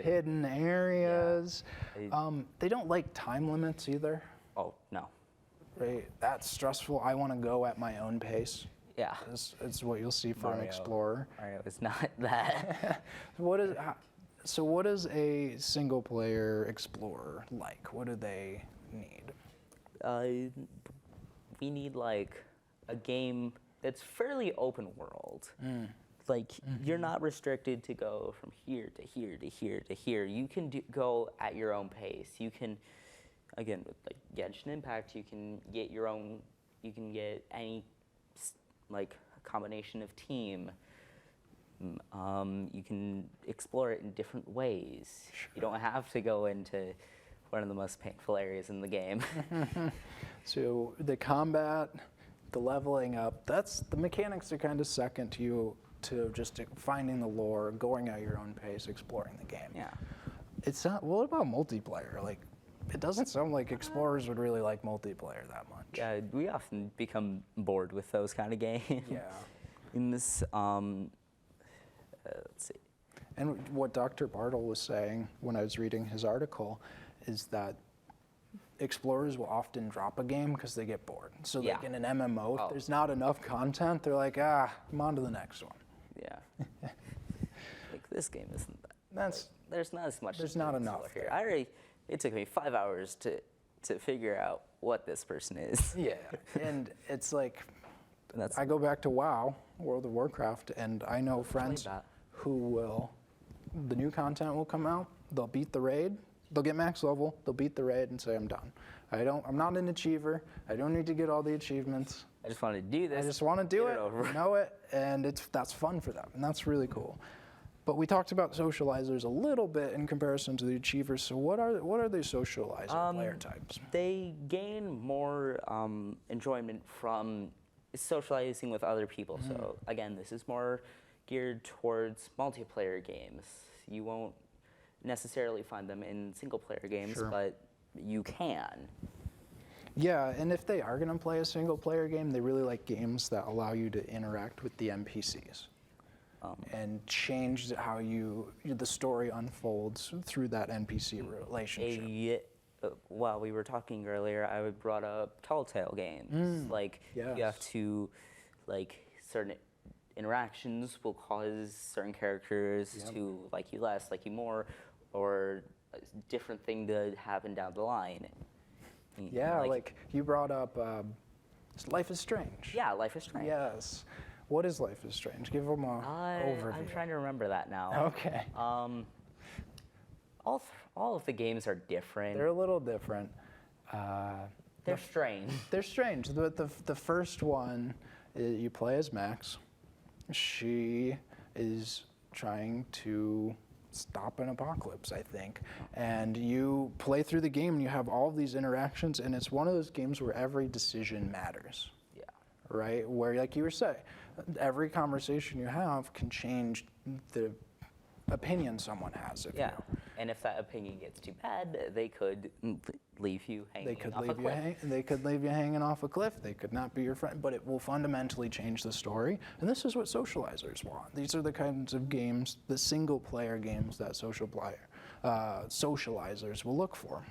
hidden areas. Yeah. They don't like time limits either. Oh, no. Right? That's stressful. I want to go at my own pace. Yeah. It's what you'll see for an explorer. Mario is not that. So what is a single player explorer like? What do they need? We need like a game that's fairly open world. Like you're not restricted to go from here to here to here to here. You can go at your own pace. You can, again, with like Genshin Impact, you can get your own. You can get any like combination of team. You can explore it in different ways. Sure. You don't have to go into one of the most painful areas in the game. So the combat, the leveling up, the mechanics are kind of second to you, to just finding the lore, going at your own pace, exploring the game. Yeah. It's not, what about multiplayer? Like, it doesn't sound like explorers would really like multiplayer that much. Yeah, we often become bored with those kind of games. Yeah. In this, let's see. And what Dr. Bartle was saying when I was reading his article is that explorers will often drop a game because they get bored. So like in an MMO, if there's not enough content, they're like, I'm on to the next one. Yeah. Like this game isn't that. That's there's not as much. There's not enough here. It took me 5 hours to figure out what this person is. Yeah, and it's like, I go back to WoW, World of Warcraft, and I know friends who the new content will come out, they'll beat the raid, they'll get max level, they'll beat the raid and say, I'm done. I'm not an achiever, I don't need to get all the achievements. I just want to do this. I just want to do it, know it, and that's fun for them, and that's really cool. But we talked about socializers a little bit in comparison to the achievers. So what are the socializer player types? They gain more enjoyment from socializing with other people. So again, this is more geared towards multiplayer games. You won't necessarily find them in single player games, but you can. Yeah, and if they are going to play a single player game, they really like games that allow you to interact with the NPCs. And change how the story unfolds through that NPC relationship. While we were talking earlier, I brought up Telltale games. You have to, certain interactions will cause certain characters to like you less, like you more, or a different thing to happen down the line. Yeah, like you brought up Life is Strange. Yeah, Life is Strange. Yes. What is Life is Strange? Give them an overview. I'm trying to remember that now. Okay. all of the games are different. They're a little different. They're strange. They're strange. The first one, you play as Max. She is trying to stop an apocalypse, I think. And you play through the game and you have all of these interactions, and it's one of those games where every decision matters. Yeah. Right? Where, like you were saying, every conversation you have can change the opinion someone has. Yeah. And if that opinion gets too bad, they could leave you hanging off a cliff. They could leave you hanging off a cliff. They could not be your friend, but it will fundamentally change the story. And this is what socializers want. These are the kinds of games, the single-player games that socializers will look for.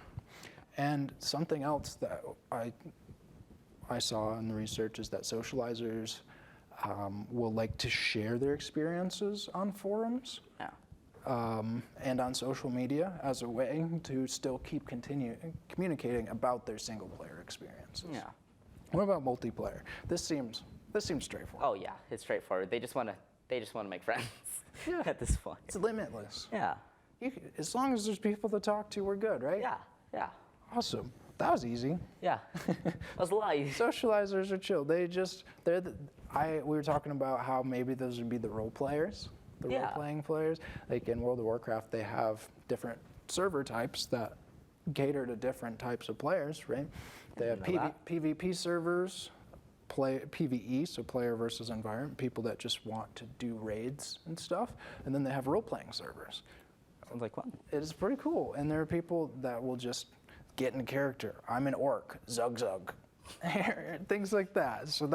And something else that I saw in the research is that socializers will like to share their experiences on forums. Yeah. And on social media as a way to still keep communicating about their single-player experiences. Yeah. What about multiplayer? This seems straightforward. Oh yeah, it's straightforward. They just want to make friends. Yeah. At this point. It's limitless. Yeah. As long as there's people to talk to, we're good, right? Yeah. Yeah. Awesome. That was easy. Yeah. That was a lot easier. Socializers are chill. We were talking about how maybe those would be the role players. Yeah. Role-playing players. Like in World of Warcraft, they have different server types that cater to different types of players, right? They have PvP servers, PvE, so player versus environment, people that just want to do raids and stuff, and then they have role-playing servers. Sounds like fun. It is pretty cool, and there are people that will just get in character. I'm an orc, zug zug. Things like that. So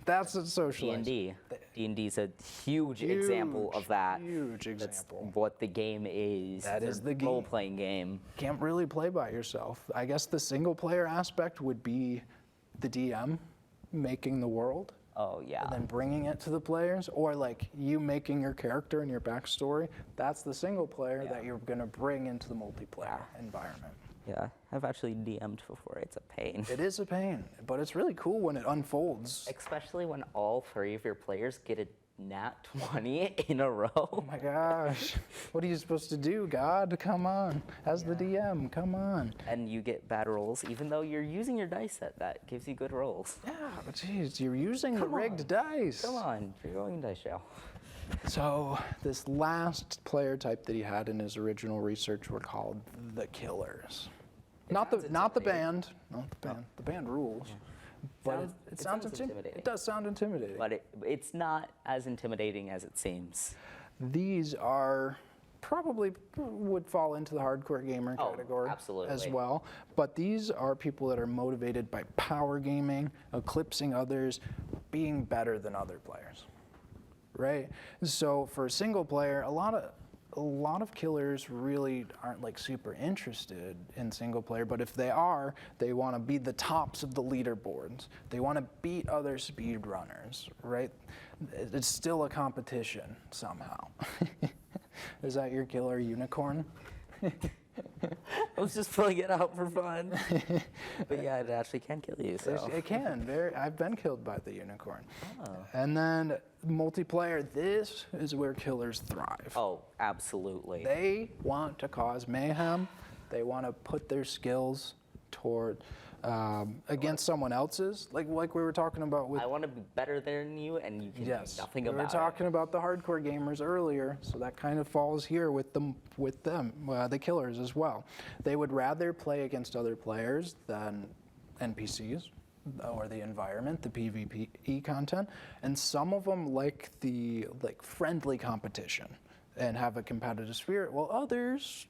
that's a socializing. D&D. D&D is a huge example of that. Huge example. That's what the game is. That is the game. Role-playing game. Can't really play by yourself. I guess the single-player aspect would be the DM making the world. Oh yeah. And then bringing it to the players, or like you making your character and your backstory. That's the single player that you're going to bring into the multiplayer environment. Yeah, I've actually DM'd before. It's a pain. It is a pain, but it's really cool when it unfolds. Especially when all three of your players get a nat 20 in a row. Oh my gosh. What are you supposed to do, God? Come on. As the DM, come on. And you get bad rolls, even though you're using your dice set that gives you good rolls. Yeah, but geez, you're using the rigged dice. Come on, you're going dice jail. So this last player type that he had in his original research were called the Killers. Not the band. Not the band. The band rules. But it sounds intimidating. It does sound intimidating. But it's not as intimidating as it seems. These are probably would fall into the hardcore gamer category as well. But these are people that are motivated by power gaming, eclipsing others, being better than other players. Right? So for a single player, a lot of killers really aren't like super interested in single player, but if they are, they want to be the tops of the leaderboards. They want to beat other speed runners, right? It's still a competition somehow. Is that your killer unicorn? I was just pulling it out for fun. But yeah, it actually can kill you. So. It can. I've been killed by the unicorn. Oh. And then multiplayer, this is where killers thrive. Oh, absolutely. They want to cause mayhem. They want to put their skills toward against someone else's, like we were talking about with. I want to be better than you, and you can do nothing about it. We were talking about the hardcore gamers earlier, so that kind of falls here with them, the killers as well. They would rather play against other players than NPCs or the environment, the PvP content, and some of them like the friendly competition and have a competitive spirit, while others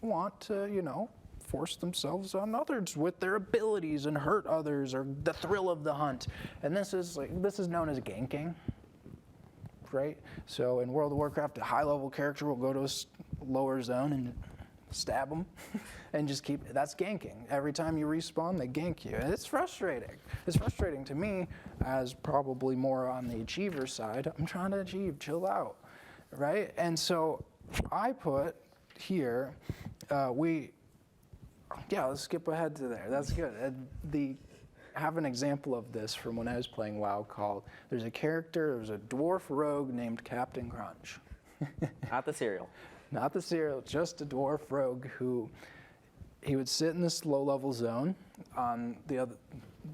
want to, force themselves on others with their abilities and hurt others, or the thrill of the hunt. And this is known as ganking, right? So in World of Warcraft, a high-level character will go to a lower zone and stab them and just that's ganking. Every time you respawn, they gank you. And it's frustrating. It's frustrating to me as probably more on the achiever side. I'm trying to achieve, chill out, right? And so I put here, let's skip ahead to there. That's good. I have an example of this from when I was playing WoW called, there's a dwarf rogue named Captain Crunch. Not the cereal. Not the serial, just a dwarf rogue who he would sit in this low-level zone on the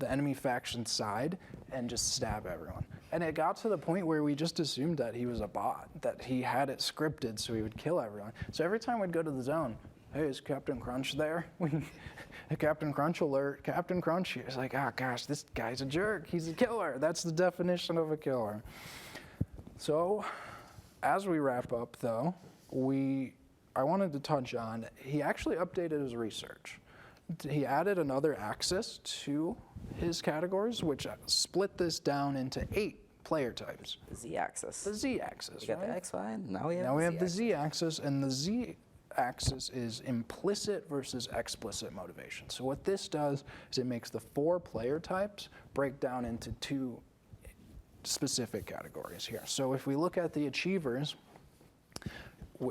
enemy faction side and just stab everyone. And it got to the point where we just assumed that he was a bot, that he had it scripted so he would kill everyone. So every time we'd go to the zone, hey, is Captain Crunch there? Captain Crunch alert, Captain Crunch here. It's like, oh gosh, this guy's a jerk. He's a killer. That's the definition of a killer. So as we wrap up though, I wanted to touch on, he actually updated his research. He added another axis to his categories, which split this down into 8 player types. The Z-axis. The Z-axis, We got right? the X, Y, and now we have the Z-axis, and the Z-axis is implicit versus explicit motivation. So what this does is it makes the 4 player types break down into 2 specific categories here. So if we look at the achievers,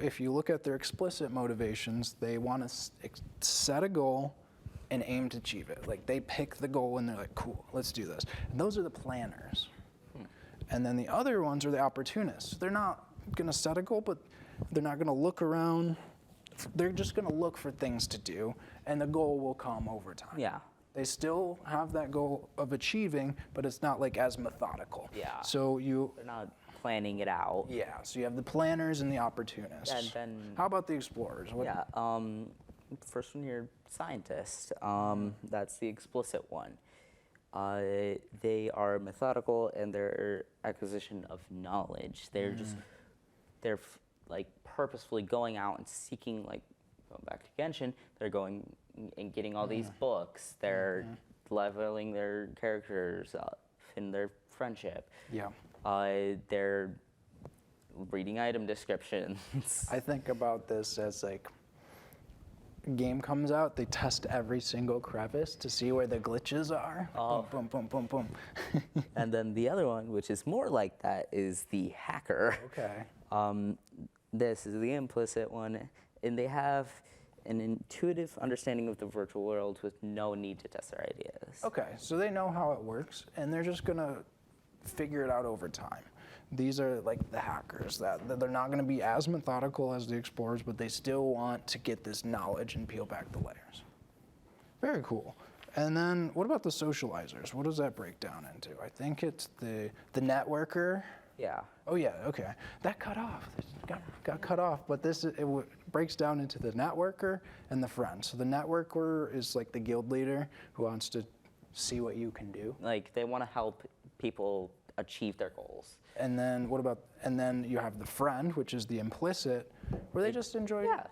if you look at their explicit motivations, they want to set a goal and aim to achieve it. Like they pick the goal and they're like, cool, let's do this. And those are the planners. And then the other ones are the opportunists. They're not going to set a goal, but they're not going to look around. They're just going to look for things to do, and the goal will come over time. Yeah. They still have that goal of achieving, but it's not like as methodical. Yeah. So They're not planning it out. yeah, so you have the planners and the opportunists. And then, how about the explorers? yeah, first one here, scientist. That's the explicit one. They are methodical in their acquisition of knowledge. They're just, like purposefully going out and seeking, like, going back to Genshin, they're going and getting all these books. They're leveling their characters up in their friendship. Yeah. They're reading item descriptions. I think about this as like, game comes out, they test every single crevice to see where the glitches are. Oh. Boom, boom, boom, boom, boom. And then the other one, which is more like that, is the hacker. Okay. This is the implicit one, and they have an intuitive understanding of the virtual world with no need to test their ideas. Okay, so they know how it works, and they're just gonna figure it out over time. These are like the hackers, that they're not gonna be as methodical as the explorers, but they still want to get this knowledge and peel back the layers. Very cool. And then what about the socializers? What does that break down into? I think it's the networker. Yeah. Oh yeah, okay. That cut off. It got cut off, but this breaks down into the networker and the friend. So the networker is like the guild leader who wants to see what you can do. Like, they want to help people achieve their goals. And then and then you have the friend, which is the implicit, where they just enjoy. Yeah,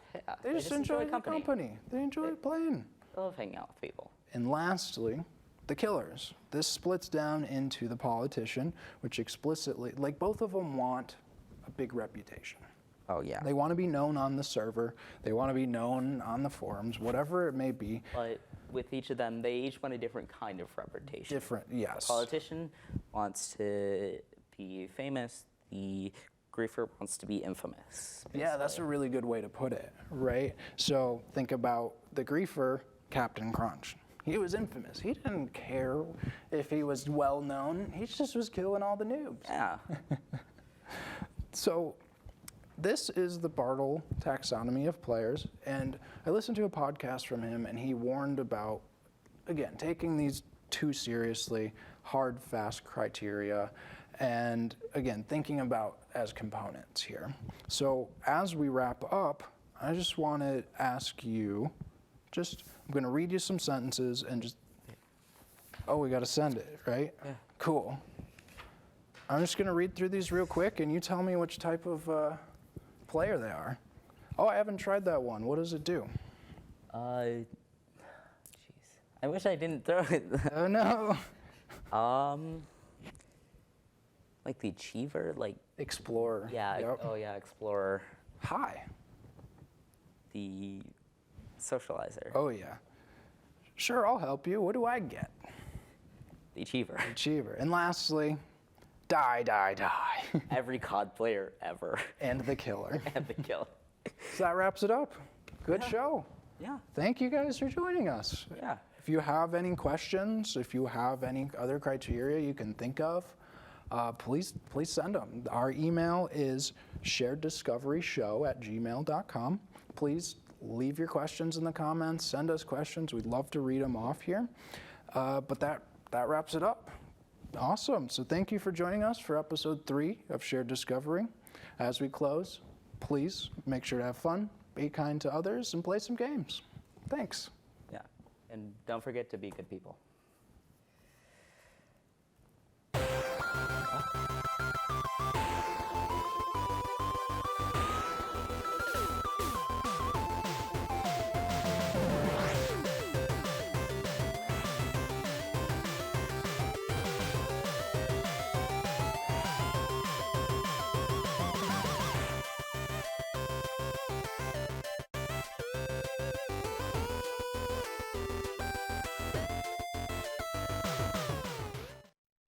They just enjoy the company. They enjoy playing. They love hanging out with people. And lastly, the killers. This splits down into the politician, which explicitly, like both of them want a big reputation. Oh, yeah. They want to be known on the server. They want to be known on the forums, whatever it may be. But with each of them, they each want a different kind of reputation. Different, yes. The politician wants to be famous. The griefer wants to be infamous. Yeah, that's a really good way to put it, right? So think about the griefer, Captain Crunch. He was infamous. He didn't care if he was well known. He just was killing all the noobs. Yeah. So this is the Bartle taxonomy of players, and I listened to a podcast from him, and he warned about, again, taking these too seriously, hard, fast criteria, and again, thinking about as components here. So as we wrap up, I just want to ask you, I'm going to read you some sentences and we got to send it, right? Yeah. Cool. I'm just going to read through these real quick, and you tell me which type of player they are. Oh, I haven't tried that one. What does it do? Jeez. I wish I didn't throw it. Oh, no. Like the achiever, like. Explorer. Yeah. Yep. Oh, yeah. Explorer. Hi. The socializer. Oh, yeah. Sure, I'll help you. What do I get? The achiever. Achiever. And lastly, die, die, die. Every COD player ever. And the killer. And the kill. So that wraps it up. Good show. Yeah. Thank you guys for joining us. Yeah. If you have any questions, if you have any other criteria you can think of, please send them. Our email is shareddiscoveryshow@gmail.com. Please leave your questions in the comments. Send us questions. We'd love to read them off here. But that wraps it up. Awesome. So thank you for joining us for episode 3 of Shared Discovery. As we close, please make sure to have fun, be kind to others, and play some games. Thanks. Yeah, and don't forget to be good people.